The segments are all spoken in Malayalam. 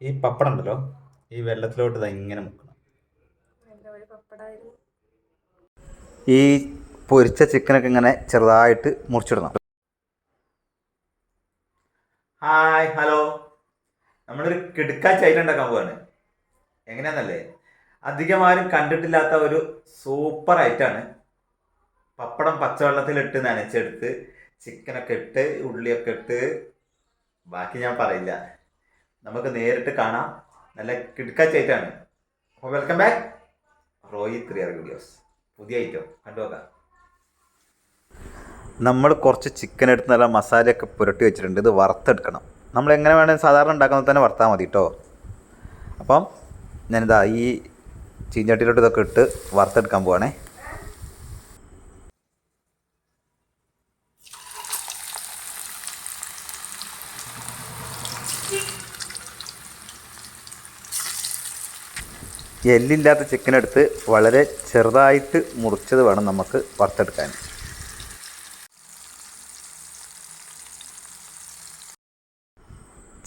ഈ പപ്പടം ഉണ്ടല്ലോ, ഈ വെള്ളത്തിലോട്ട് ഇതാ ഇങ്ങനെ മുക്കണം. ഈ പൊരിച്ച ചിക്കനൊക്കെ ഇങ്ങനെ ചെറുതായിട്ട് മുറിച്ചിടണം. ഹായ് ഹലോ, നമ്മളൊരു കിടുക്കാച്ചൈന ഉണ്ടാക്കാൻ പോവാണ്. എങ്ങനെയാന്നല്ലേ, അധികം ആരും കണ്ടിട്ടില്ലാത്ത ഒരു സൂപ്പർ ഐറ്റാണ്. പപ്പടം പച്ചവെള്ളത്തിലിട്ട് നനച്ചെടുത്ത് ചിക്കനൊക്കെ ഇട്ട് ഉള്ളിയൊക്കെ ഇട്ട്, ബാക്കി ഞാൻ പറയില്ല, നമുക്ക് നേരിട്ട് കാണാം. നല്ല കിടുക്കാച്ചൈറ്റാണ്. അപ്പോൾ welcome back Roy 3R videos. പുതിയ ഐറ്റം കണ്ടു നോക്കാം. നമ്മൾ കുറച്ച് ചിക്കൻ എടുത്ത് നല്ല മസാലയൊക്കെ പുരട്ടി വെച്ചിട്ടുണ്ട്. ഇത് വറുത്തെടുക്കണം. നമ്മൾ എങ്ങനെ വേണമെങ്കിൽ സാധാരണ ഉണ്ടാക്കുന്നത് തന്നെ വറുത്താൽ മതി കേട്ടോ. അപ്പം ഞാനിതാ ഈ ചീഞ്ചട്ടിയിലോട്ട് ഇതൊക്കെ ഇട്ട് വറുത്തെടുക്കാൻ പോവാണേ. എല്ലില്ലാത്ത ചിക്കൻ എടുത്ത് വളരെ ചെറുതായിട്ട് മുറിച്ചത് വേണം നമുക്ക് വറുത്തെടുക്കാൻ.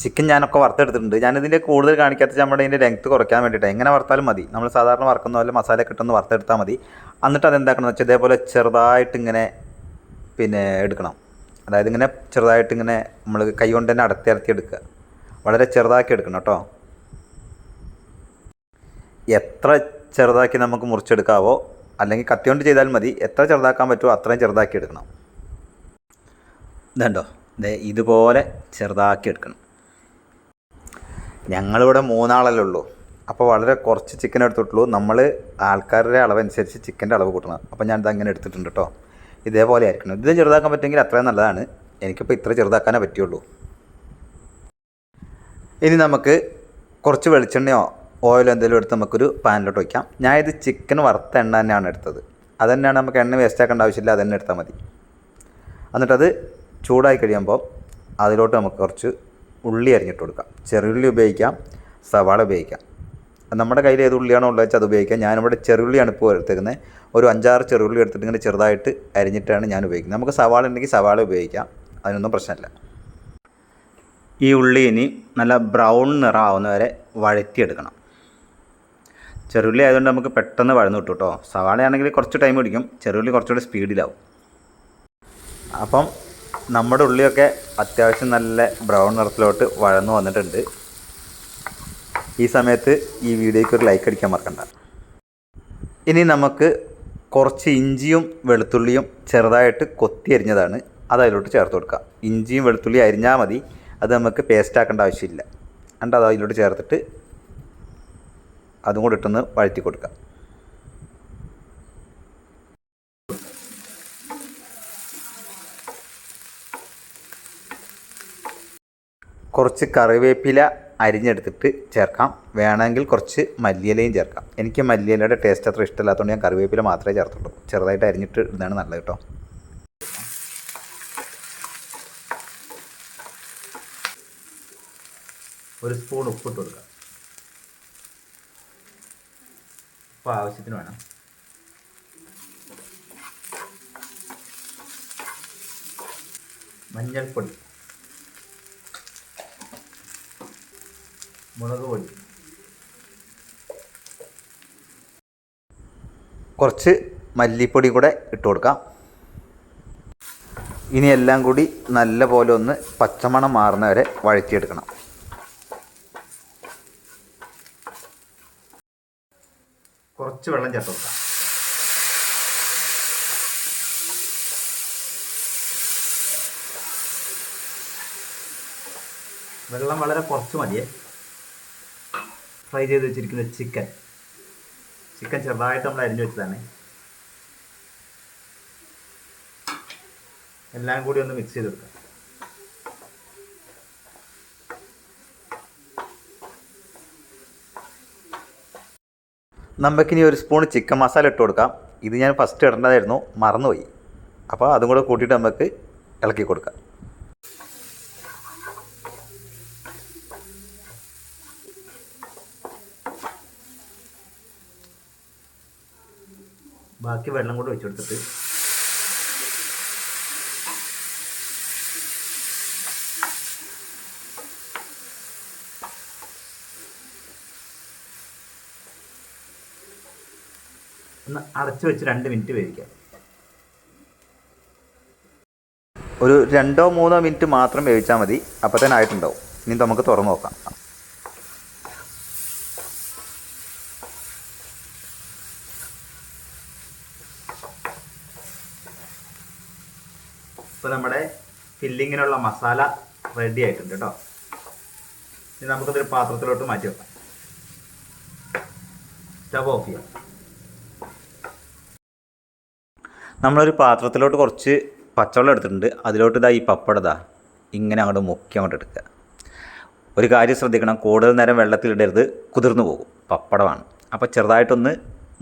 ചിക്കൻ ഞാനൊക്കെ വറുത്തെടുത്തിട്ടുണ്ട്. ഞാനിതിൻ്റെ കൂടുതൽ കാണിക്കാത്ത നമ്മുടെ ഇതിൻ്റെ ലെങ്ത്ത് കുറയ്ക്കാൻ വേണ്ടിയിട്ട്. എങ്ങനെ വറുത്താലും മതി, നമ്മൾ സാധാരണ വറുക്കുന്ന പോലെ മസാല കിട്ടുന്ന വറുത്തെടുത്താൽ മതി. എന്നിട്ട് അതെന്താക്കണം എന്ന് വെച്ചാൽ ഇതേപോലെ ചെറുതായിട്ട് ഇങ്ങനെ എടുക്കണം. അതായത് ഇങ്ങനെ ചെറുതായിട്ട് ഇങ്ങനെ നമ്മൾ കൈ കൊണ്ട് തന്നെ അടത്തി എടുക്കുക. വളരെ ചെറുതാക്കി എടുക്കണം കേട്ടോ. എത്ര ചെറുതാക്കി നമുക്ക് മുറിച്ചെടുക്കാവോ, അല്ലെങ്കിൽ കത്തി കൊണ്ട് ചെയ്താൽ മതി, എത്ര ചെറുതാക്കാൻ പറ്റുമോ അത്രയും ചെറുതാക്കി എടുക്കണം. ഇതുണ്ടോ, ഇതുപോലെ ചെറുതാക്കി എടുക്കണം. ഞങ്ങളിവിടെ 3 ആളല്ലേ ഉള്ളൂ, അപ്പോൾ വളരെ കുറച്ച് ചിക്കൻ എടുത്തിട്ടുള്ളൂ. നമ്മൾ ആൾക്കാരുടെ അളവനുസരിച്ച് ചിക്കൻ്റെ അളവ് കൂട്ടണം. അപ്പോൾ ഞാനിത് അങ്ങനെ എടുത്തിട്ടുണ്ട് കേട്ടോ. ഇതേപോലെ ആയിരിക്കണം. ഇത് ചെറുതാക്കാൻ പറ്റുമെങ്കിൽ അത്രയും നല്ലതാണ്. എനിക്കിപ്പോൾ ഇത്ര ചെറുതാക്കാനേ പറ്റുള്ളൂ. ഇനി നമുക്ക് കുറച്ച് വെളിച്ചെണ്ണയോ ഓയിലോ എന്തെങ്കിലും എടുത്ത് നമുക്കൊരു പാനിലോട്ട് വയ്ക്കാം. ഞാൻ ഇത് ചിക്കൻ വറുത്ത എണ്ണ തന്നെയാണ് എടുത്തത്. അത് തന്നെയാണ്, നമുക്ക് എണ്ണ വേസ്റ്റ് ആക്കേണ്ട ആവശ്യമില്ല, അത് തന്നെ എടുത്താൽ മതി. എന്നിട്ടത് ചൂടായി കഴിയുമ്പോൾ അതിലോട്ട് നമുക്ക് കുറച്ച് ഉള്ളി അരിഞ്ഞിട്ട് കൊടുക്കാം. ചെറുള്ളി ഉപയോഗിക്കാം, സവാള ഉപയോഗിക്കാം. നമ്മുടെ കയ്യിൽ ഏത് ഉള്ളിയാണോ ഉള്ളത് വെച്ചാൽ അത് ഉപയോഗിക്കാം. ഞാനിവിടെ ചെറുള്ളിയാണ് ഇപ്പോൾ എടുത്തേക്കുന്നത്. ഒരു 5-6 ചെറുള്ളി എടുത്തിട്ട് ഇങ്ങനെ ചെറുതായിട്ട് അരിഞ്ഞിട്ടാണ് ഞാൻ ഉപയോഗിക്കുന്നത്. നമുക്ക് സവാള ഉണ്ടെങ്കിൽ സവാള ഉപയോഗിക്കാം, അതിനൊന്നും പ്രശ്നമില്ല. ഈ ഉള്ളി ഇനി നല്ല ബ്രൗൺ നിറമാവുന്ന വരെ വഴറ്റിയെടുക്കണം. ചെറുള്ളി ആയതുകൊണ്ട് നമുക്ക് പെട്ടെന്ന് വഴന്നു കിട്ടും കേട്ടോ. സവാളയാണെങ്കിൽ കുറച്ച് ടൈം പിടിക്കും, ചെറുള്ളി കുറച്ചുകൂടി സ്പീഡിലാവും. അപ്പം നമ്മുടെ ഉള്ളിയൊക്കെ അത്യാവശ്യം നല്ല ബ്രൗൺ നിറത്തിലോട്ട് വഴന്നു വന്നിട്ടുണ്ട്. ഈ സമയത്ത് ഈ വീഡിയോയ്ക്ക് ഒരു ലൈക്ക് അടിക്കാൻ മറക്കണ്ട. ഇനി നമുക്ക് കുറച്ച് ഇഞ്ചിയും വെളുത്തുള്ളിയും ചെറുതായിട്ട് കൊത്തി അരിഞ്ഞതാണ്, അത് അതിലോട്ട് ചേർത്ത് കൊടുക്കാം. ഇഞ്ചിയും വെളുത്തുള്ളിയും അരിഞ്ഞാൽ മതി, അത് നമുക്ക് പേസ്റ്റ് ആക്കേണ്ട ആവശ്യമില്ല. എന്നിട്ട് അത് അതിലോട്ട് ചേർത്തിട്ട് അതും കൂടി ഇട്ടൊന്ന് വഴറ്റി കൊടുക്കാം. കുറച്ച് കറിവേപ്പില അരിഞ്ഞെടുത്തിട്ട് ചേർക്കാം. വേണമെങ്കിൽ കുറച്ച് മല്ലിയിലയും ചേർക്കാം. എനിക്ക് മല്ലിയിലയുടെ ടേസ്റ്റ് അത്ര ഇഷ്ടമില്ലാത്തതുകൊണ്ട് ഞാൻ കറിവേപ്പില മാത്രമേ ചേർത്തുള്ളൂ. ചെറുതായിട്ട് അരിഞ്ഞിട്ട് ഇതാണ് നല്ലത് കേട്ടോ. ഒരു സ്പൂൺ ഉപ്പിട്ട് കൊടുക്കാം. ഉപ്പ് ആവശ്യത്തിന് വേണം. മഞ്ഞൾപ്പൊടി, മുളക് പൊടി, കുറച്ച് മല്ലിപ്പൊടി കൂടെ ഇട്ട് കൊടുക്കാം. ഇനി എല്ലാം കൂടി നല്ല പോലെ ഒന്ന് പച്ചമണം മാറുന്ന വരെ വഴറ്റിയെടുക്കണം. കുറച്ച് വെള്ളം ചേർത്ത് കൊടുക്കാം. വെള്ളം വളരെ കുറച്ച് മതിയേ. ഫ്രൈ ചെയ്ത് വെച്ചിരിക്കുന്ന ചിക്കൻ ചെറുതായിട്ട് നമ്മൾ അരിഞ്ഞു വെച്ചതാണ്. എല്ലാം കൂടി ഒന്ന് മിക്സ് ചെയ്ത് കൊടുക്കാം. നമുക്കിനി ഒരു സ്പൂൺ ചിക്കൻ മസാല ഇട്ട് കൊടുക്കാം. ഇത് ഞാൻ ഫസ്റ്റ് ഇടേണ്ടതായിരുന്നു, മറന്നുപോയി. അപ്പോൾ അതും കൂടെ കൂട്ടിയിട്ട് നമുക്ക് ഇളക്കി കൊടുക്കാം. ബാക്കി വെള്ളം കൂടെ ഒഴിച്ചെടുത്തിട്ട് ഒന്ന് അടച്ചു വെച്ച് 2 മിനിറ്റ് വേവിക്കാം. ഒരു 2-3 മിനിറ്റ് മാത്രം വേവിച്ചാൽ മതി. അപ്പോൾ തന്നെ ആയിട്ടുണ്ടാവും. ഇനി നമുക്ക് തുറന്ന് നോക്കാം. ഇപ്പോൾ നമ്മുടെ ഫില്ലിങ്ങിനുള്ള മസാല റെഡി ആയിട്ടുണ്ട് കേട്ടോ. ഇനി നമുക്കതൊരു പാത്രത്തിലോട്ട് മാറ്റി വെക്കാം. സ്റ്റവ് ഓഫ് ചെയ്യാം. നമ്മളൊരു പാത്രത്തിലോട്ട് കുറച്ച് പച്ചവെള്ളം എടുത്തിട്ടുണ്ട്. അതിലോട്ട് ഈ പപ്പടം ഇങ്ങനെ അങ്ങോട്ട് മുക്കി അങ്ങോട്ട് എടുക്കുക. ഒരു കാര്യം ശ്രദ്ധിക്കണം, കൂടുതൽ നേരം വെള്ളത്തിലിടരുത്, കുതിർന്നു പോകും. പപ്പടമാണ്. അപ്പോൾ ചെറുതായിട്ടൊന്ന്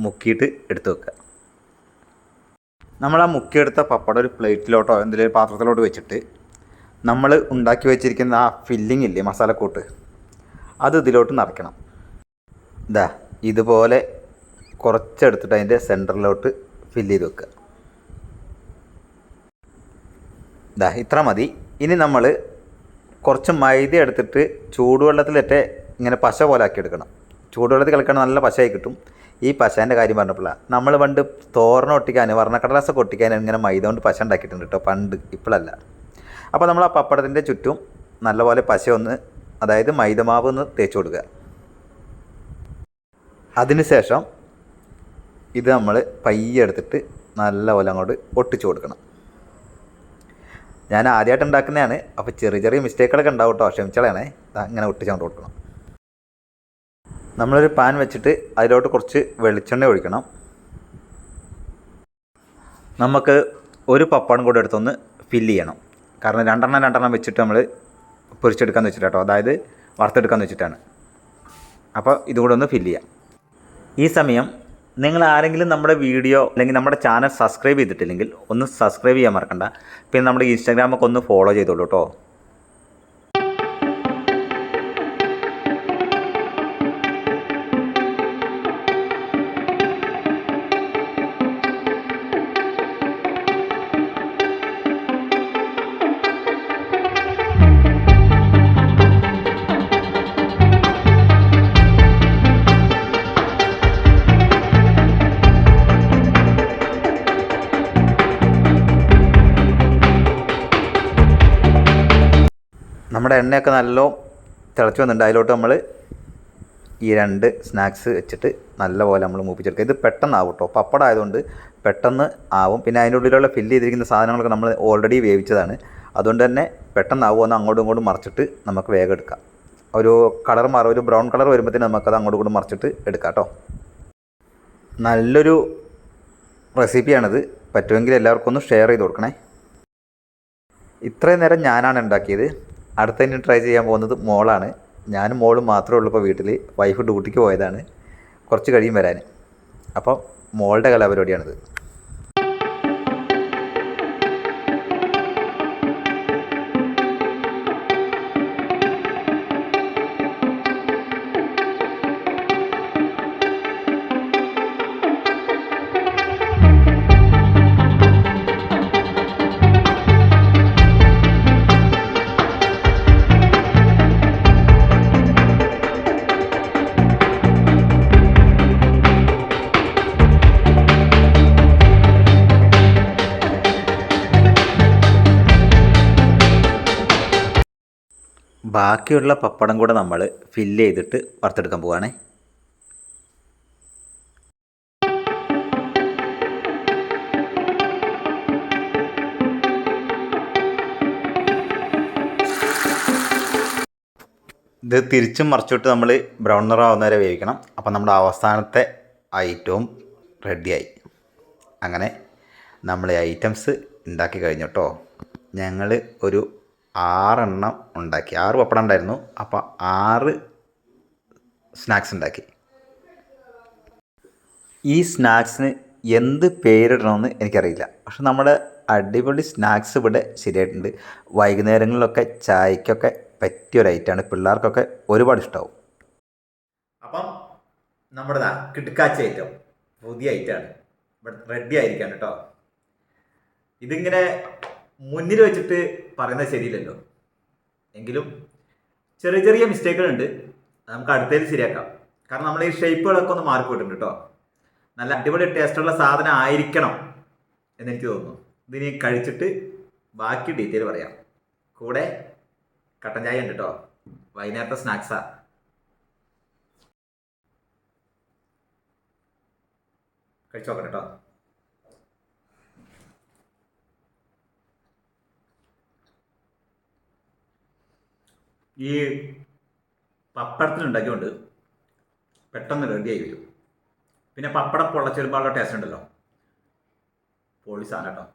മുക്കിയിട്ട് എടുത്ത് വെക്കുക. നമ്മൾ ആ മുക്കിയെടുത്ത പപ്പടം ഒരു പ്ലേറ്റിലോട്ടോ എന്തെങ്കിലും ഒരു പാത്രത്തിലോട്ട് വെച്ചിട്ട് നമ്മൾ ഉണ്ടാക്കി വെച്ചിരിക്കുന്ന ആ ഫില്ലിംഗ് ഇല്ലേ, മസാലക്കൂട്ട്, അത് ഇതിലോട്ട് നിറയ്ക്കണം. ഇതുപോലെ കുറച്ചെടുത്തിട്ട് അതിൻ്റെ സെൻറ്ററിലോട്ട് ഫില്ല് ചെയ്ത് വെക്കുക. ഇത്ര മതി. ഇനി നമ്മൾ കുറച്ച് മൈദ എടുത്തിട്ട് ചൂടുവെള്ളത്തിലിട്ട് ഇങ്ങനെ പശ പോലെ ആക്കി എടുക്കണം. ചൂടുവെള്ളത്തിൽ കളിക്കണം, നല്ല പശയായി കിട്ടും. ഈ പശേൻ്റെ കാര്യം പറഞ്ഞപ്പോഴാണ്, നമ്മൾ പണ്ട് തോരണം ഒട്ടിക്കാൻ, വർണ്ണക്കടലാസൊക്കെ ഒട്ടിക്കാൻ ഇങ്ങനെ മൈദ കൊണ്ട് പശ ഉണ്ടാക്കിയിട്ടുണ്ട് കേട്ടോ, പണ്ട്, ഇപ്പോഴല്ല. അപ്പോൾ നമ്മൾ ആ പപ്പടത്തിൻ്റെ ചുറ്റും നല്ലപോലെ പശ ഒന്ന്, അതായത് മൈദമാവ് ഒന്ന് തേച്ച് കൊടുക്കുക. അതിനുശേഷം ഇത് നമ്മൾ പയ്യെ എടുത്തിട്ട് നല്ലപോലെ അങ്ങോട്ട് ഒട്ടിച്ചു കൊടുക്കണം. ഞാൻ ആദ്യമായിട്ട് ഉണ്ടാക്കുന്നതാണ്, അപ്പോൾ ചെറിയ ചെറിയ മിസ്റ്റേക്കുകളൊക്കെ ഉണ്ടാവും കേട്ടോ, ക്ഷമിച്ചളയാണേ. ഇങ്ങനെ ഒട്ടിച്ചങ്ങോട്ട് കൊടുക്കണം. നമ്മളൊരു പാൻ വെച്ചിട്ട് അതിലോട്ട് കുറച്ച് വെളിച്ചെണ്ണ ഒഴിക്കണം. നമുക്ക് ഒരു പപ്പടം കൂടെ എടുത്തൊന്ന് ഫില്ല് ചെയ്യണം. കാരണം രണ്ടെണ്ണം വെച്ചിട്ട് നമ്മൾ പൊരിച്ചെടുക്കാമെന്ന് വെച്ചിട്ട് കേട്ടോ, അതായത് വറുത്തെടുക്കാമെന്ന് വെച്ചിട്ടാണ്. അപ്പോൾ ഇതുകൂടെ ഒന്ന് ഫില്ല് ചെയ്യാം. ഈ സമയം നിങ്ങൾ ആരെങ്കിലും നമ്മുടെ വീഡിയോ അല്ലെങ്കിൽ നമ്മുടെ ചാനൽ സബ്സ്ക്രൈബ് ചെയ്തിട്ടില്ലെങ്കിൽ ഒന്ന് സബ്സ്ക്രൈബ് ചെയ്യാൻ മറക്കണ്ട. പിന്നെ നമ്മുടെ ഇൻസ്റ്റാഗ്രാമൊക്കെ ഒന്ന് ഫോളോ ചെയ്തോളൂ കേട്ടോ. നമ്മുടെ എണ്ണയൊക്കെ നല്ല തിളച്ച് വന്നിട്ടുണ്ട്. അതിലോട്ട് നമ്മൾ ഈ 2 സ്നാക്സ് വെച്ചിട്ട് നല്ലപോലെ നമ്മൾ മൂപ്പിച്ചെടുക്കുക. ഇത് പെട്ടെന്നാവും കേട്ടോ, പപ്പടം ആയതുകൊണ്ട് പെട്ടെന്ന് ആവും. പിന്നെ അതിൻ്റെ ഉള്ളിലുള്ള ഫില്ല് ചെയ്തിരിക്കുന്ന സാധനങ്ങളൊക്കെ നമ്മൾ ഓൾറെഡി വേവിച്ചതാണ്. അതുകൊണ്ട് തന്നെ പെട്ടെന്നാവുമെന്ന് അങ്ങോട്ടും ഇങ്ങോട്ടും മറിച്ചിട്ട് നമുക്ക് വേഗം എടുക്കാം. ഒരു കളർ മാറും, ഒരു ബ്രൗൺ കളർ വരുമ്പോഴത്തേന് നമുക്കത് അങ്ങോട്ടും ഇങ്ങോട്ടും മറിച്ചിട്ട് എടുക്കാം കേട്ടോ. നല്ലൊരു റെസിപ്പിയാണിത്. പറ്റുമെങ്കിൽ എല്ലാവർക്കും ഒന്ന് ഷെയർ ചെയ്ത് കൊടുക്കണേ. ഇത്രയും നേരം ഞാനാണ് ഉണ്ടാക്കിയത്. അടുത്തതിന് ട്രൈ ചെയ്യാൻ പോകുന്നത് മോളാണ്. ഞാനും മോളും മാത്രമേ ഉള്ളൂ ഇപ്പോൾ വീട്ടിൽ. വൈഫ് ഡ്യൂട്ടിക്ക് പോയതാണ്, കുറച്ച് കഴിയും വരാൻ. അപ്പോൾ മോളുടെ കലാപരിപാടിയാണിത്. ബാക്കിയുള്ള പപ്പടം കൂടെ നമ്മൾ ഫില്ല് ചെയ്തിട്ട് വറുത്തെടുക്കാൻ പോവുകയാണേ. ഇത് തിരിച്ചും മറിച്ചിട്ട് നമ്മൾ ബ്രൗൺ നിറമാവുന്ന വരെ വേവിക്കണം. അപ്പം നമ്മുടെ അവസാനത്തെ ഐറ്റവും റെഡിയായി. അങ്ങനെ നമ്മൾ ഐറ്റംസ് ഉണ്ടാക്കി കഴിഞ്ഞു കേട്ടോ. ഞങ്ങൾ ഒരു 6 എണ്ണം ഉണ്ടാക്കി. 6 പപ്പടം ഉണ്ടായിരുന്നു. അപ്പോൾ 6 സ്നാക്സ് ഉണ്ടാക്കി. ഈ സ്നാക്സിന് എന്ത് പേരിടണമെന്ന് എനിക്കറിയില്ല. പക്ഷെ നമ്മുടെ അടിപൊളി സ്നാക്സ് ഇവിടെ ശരിയായിട്ടുണ്ട്. വൈകുന്നേരങ്ങളിലൊക്കെ ചായക്കൊക്കെ പറ്റിയൊരു ഐറ്റമാണ്. പിള്ളേർക്കൊക്കെ ഒരുപാട് ഇഷ്ടമാവും. അപ്പം നമ്മുടെ കിടുക്കാച്ച ഐറ്റം, പുതിയ ഐറ്റമാണ്, ഇവിടെ റെഡി ആയിരിക്കാണ് കേട്ടോ. ഇതിങ്ങനെ മുന്നിൽ വെച്ചിട്ട് പറയുന്നത് ശരിയില്ലല്ലോ, എങ്കിലും ചെറിയ ചെറിയ മിസ്റ്റേക്കുകളുണ്ട്. നമുക്ക് അടുത്തതിൽ ശരിയാക്കാം. കാരണം നമ്മൾ ഈ ഷേപ്പുകളൊക്കെ ഒന്ന് മാറിപ്പോയിട്ടുണ്ട് കേട്ടോ. നല്ല അടിപൊളി ടേസ്റ്റുള്ള സാധനം ആയിരിക്കണം എന്നെനിക്ക് തോന്നുന്നു. ഇതിനി കഴിച്ചിട്ട് ബാക്കി ഡീറ്റെയിൽ പറയാം. കൂടെ കട്ടൻ ചായ ഉണ്ട് കേട്ടോ, വൈകുന്നേരത്തെ സ്നാക്സാ. കഴിച്ചു നോക്കട്ടെ കേട്ടോ. ഈ പപ്പടത്തിലുണ്ടാക്കിയോണ്ട് പെട്ടെന്ന് റെഡിയായി വരും. പിന്നെ പപ്പടം പൊള്ളച്ചെരുമ്പാനുള്ള ടേസ്റ്റ് ഉണ്ടല്ലോ, പൊളി സാധനം കേട്ടോ.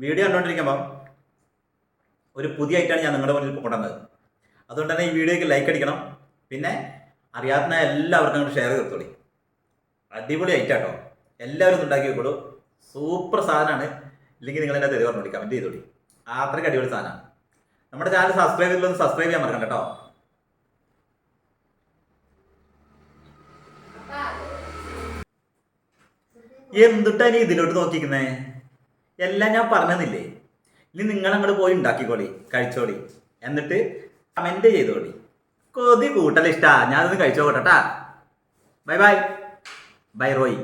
വീഡിയോ കണ്ടുകൊണ്ടിരിക്കുമ്പോൾ ഒരു പുതിയ ഐറ്റമാണ് ഞാൻ നിങ്ങളുടെ മുന്നിൽ കൊണ്ടുവന്നത്. അതുകൊണ്ട് തന്നെ ഈ വീഡിയോയ്ക്ക് ലൈക്ക് അടിക്കണം. പിന്നെ അറിയാവുന്ന എല്ലാവർക്കും അങ്ങോട്ട് ഷെയർ ചെയ്തോളി. അടിപൊളി ഐറ്റം കേട്ടോ, എല്ലാവരും ഒന്ന് ഉണ്ടാക്കി വെക്കോളൂ. സൂപ്പർ സാധനമാണ്. ഇല്ലെങ്കിൽ നിങ്ങൾ എൻ്റെ തെരുവ് പറഞ്ഞു കമൻറ്റ് ചെയ്തോളി. അത്രയ്ക്ക് അടിപൊളി സാധനമാണ്. നമ്മുടെ ചാനൽ സബ്സ്ക്രൈബ് ചെയ്തിട്ടൊന്ന് സബ്സ്ക്രൈബ് ചെയ്യാൻ മറക്കണ്ട കേട്ടോ. എന്തുട്ടാ നീ ഇതിലോട്ട് നോക്കിക്കുന്നേ? എല്ലാം ഞാൻ പറഞ്ഞെന്നില്ലേ? ഇനി നിങ്ങൾ അങ്ങോട്ട് പോയി ഉണ്ടാക്കിക്കോളി, കഴിച്ചോളി, എന്നിട്ട് കമൻറ്റ് ചെയ്തോളി. കൊതി കൂട്ടൽ ഇഷ്ടാ. ഞാനൊന്ന് കഴിച്ചോട്ടെട്ടാ. Bye bye bye Roy.